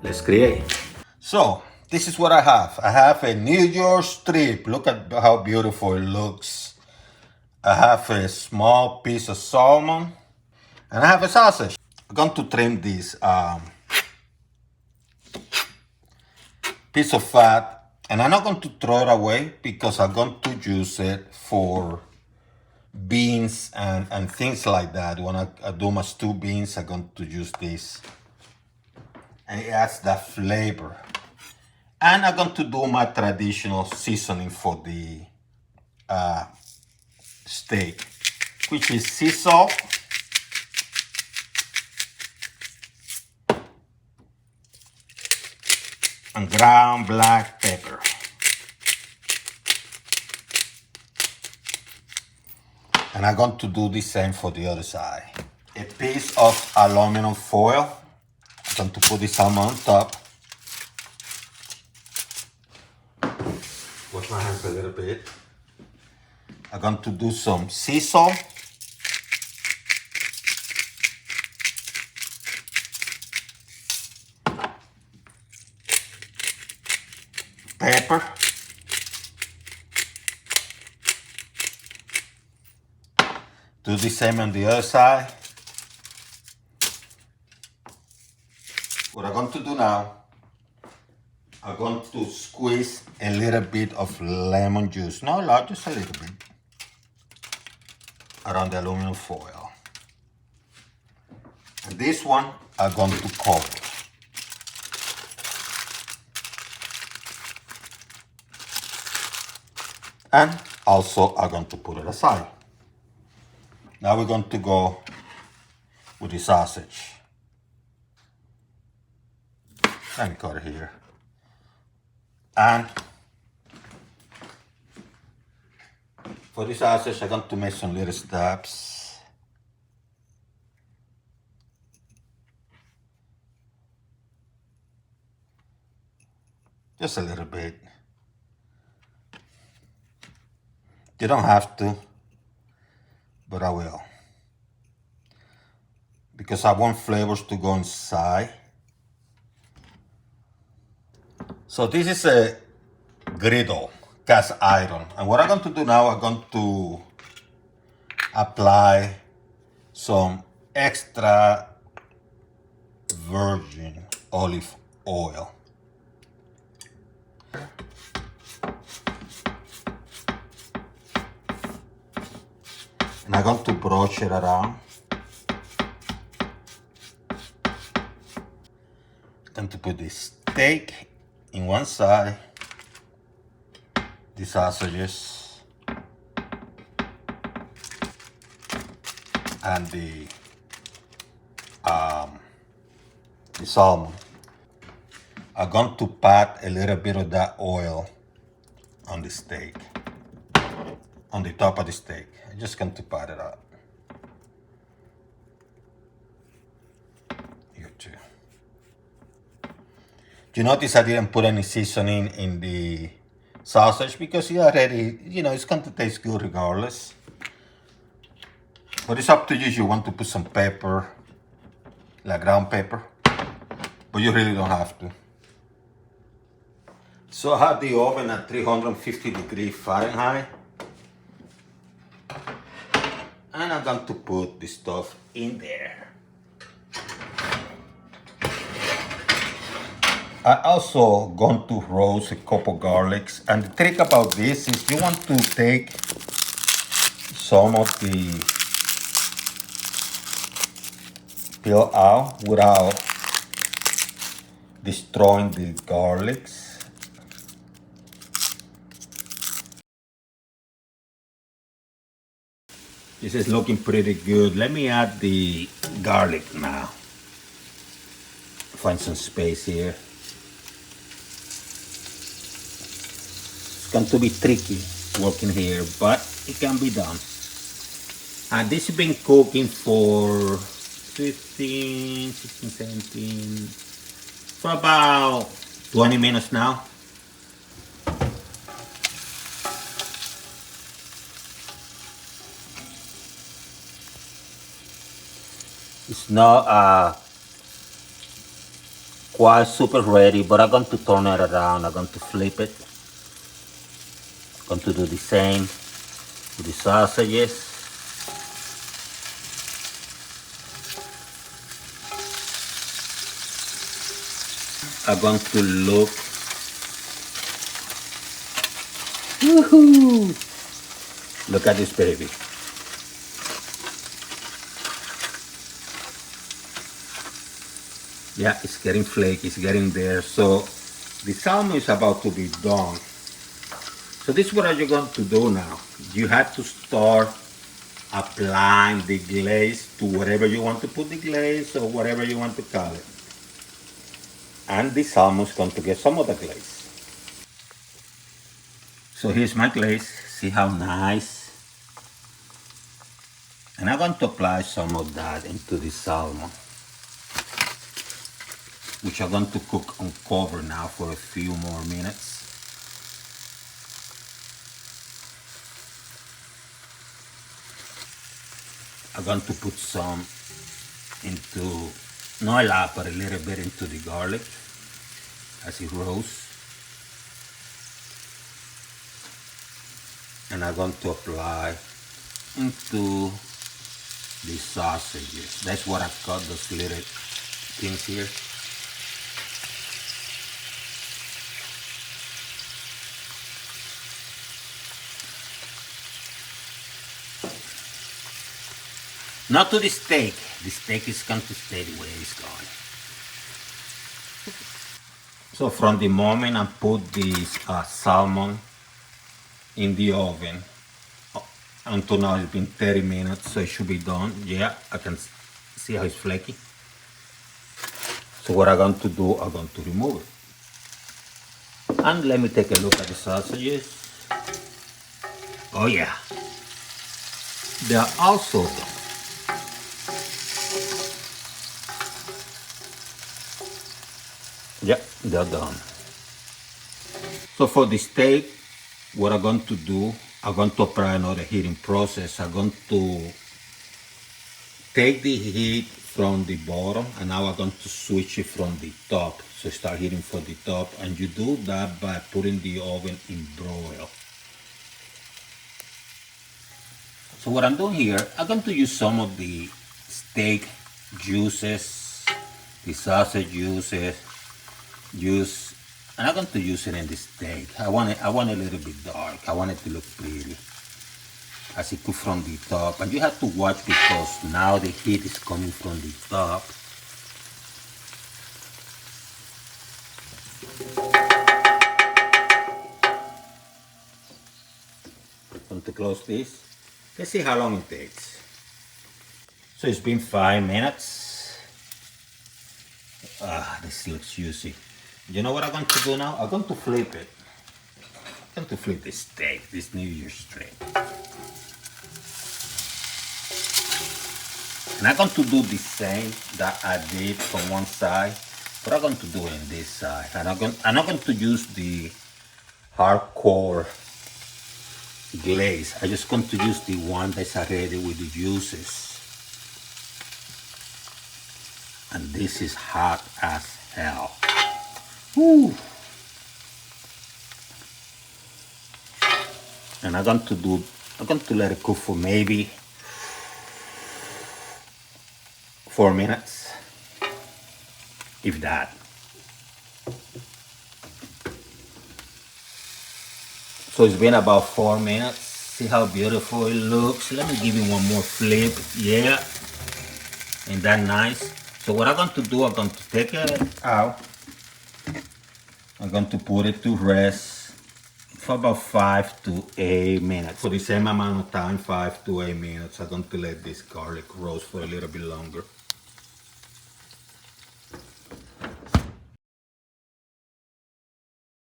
Let's create. So this is what I have. I have a New York strip. Look at how beautiful it looks. I have a small piece of salmon, and I have a sausage. I'm going to trim this piece of fat, and I'm not going to throw it away because I'm going to use it for beans and things like that. When I do my stew beans, I'm going to use this, and it adds that flavor. And I'm going to do my traditional seasoning for the steak, which is sea salt, and ground black pepper. And I'm going to do the same for the other side. A piece of aluminum foil. I'm going to put the salmon on top. Wash my hands a little bit. I'm going to do some sea salt. Pepper. Do the same on the other side. What I'm going to do now, I'm going to squeeze a little bit of lemon juice. Not a lot, just a little bit. Around the aluminum foil. And this one, I'm going to cover. And also, I'm going to put it aside. Now we're going to go with the sausage. Let me cut it here. And for the sausage, I'm going to make some little stabs. Just a little bit. You don't have to, but I will. Because I want flavors to go inside. So this is a griddle, cast iron. And what I'm going to do now, I'm going to apply some extra virgin olive oil. And I'm going to brush it around. I'm going to put the steak in one side, the sausages, and the salmon. I'm going to pat a little bit of that oil on the steak, on the top of the steak. I'm just going to pat it out. Here too. You notice I didn't put any seasoning in the sausage because you already, it's going to taste good regardless. But it's up to you if you want to put some pepper, like ground pepper, but you really don't have to. So I have the oven at 350 degrees Fahrenheit. And I'm going to put the stuff in there. I also going to roast a couple garlics. And the trick about this is you want to take some of the peel out without destroying the garlics. This is looking pretty good. Let me add the garlic now. Find some space here. It's going to be tricky working here, but it can be done. And this has been cooking for 15, 16, 17, for about 20 minutes now. It's not quite super ready, but I'm going to turn it around. I'm going to flip it. I'm going to do the same with the sausages. I'm going to look. Woohoo! Look at this baby. Yeah, it's getting flaky, it's getting there. So the salmon is about to be done. So this is what you're going to do now. You have to start applying the glaze to whatever you want to put the glaze or whatever you want to call it. And the salmon is going to get some of the glaze. So here's my glaze. See how nice? And I'm going to apply some of that into the salmon, which I'm going to cook on cover now for a few more minutes. I'm going to put some into, not a lot, but a little bit into the garlic as it roasts. And I'm going to apply into the sausages. That's what I cut, those little things here. Not to the steak. The steak is going to stay the way it's going. So from the moment I put this salmon in the oven, until now it's been 30 minutes, so it should be done. Yeah, I can see how it's flaky. So what I'm going to do, I'm going to remove it. And let me take a look at the sausages. Oh yeah, they are also done. Yeah, they're done. So for the steak, what I'm going to do, I'm going to apply another heating process. I'm going to take the heat from the bottom and now I'm going to switch it from the top. So start heating from the top, and you do that by putting the oven in broil. So what I'm doing here, I'm going to use some of the steak juices, the sausage juices, and I'm going to use it in the steak. I want it a little bit dark. I want it to look pretty as it cooks from the top. And you have to watch because now the heat is coming from the top. I'm going to close this. Let's see how long it takes. So it's been 5 minutes. This looks juicy. You know what I'm going to do now? I'm going to flip it. I'm going to flip this steak, this New Year's steak. And I'm going to do the same that I did from one side, but I'm going to do it on this side. And I'm not going to use the hardcore glaze. I'm just going to use the one that's already with the juices. And this is hot as hell. Woo. And I'm going to let it cook for maybe 4 minutes, if that. So it's been about 4 minutes. See how beautiful it looks. Let me give it one more flip. Yeah, ain't that nice? So what I'm going to do, I'm going to take it out. I'm going to put it to rest for about 5 to 8 minutes. For the same amount of time, 5 to 8 minutes, I'm going to let this garlic roast for a little bit longer.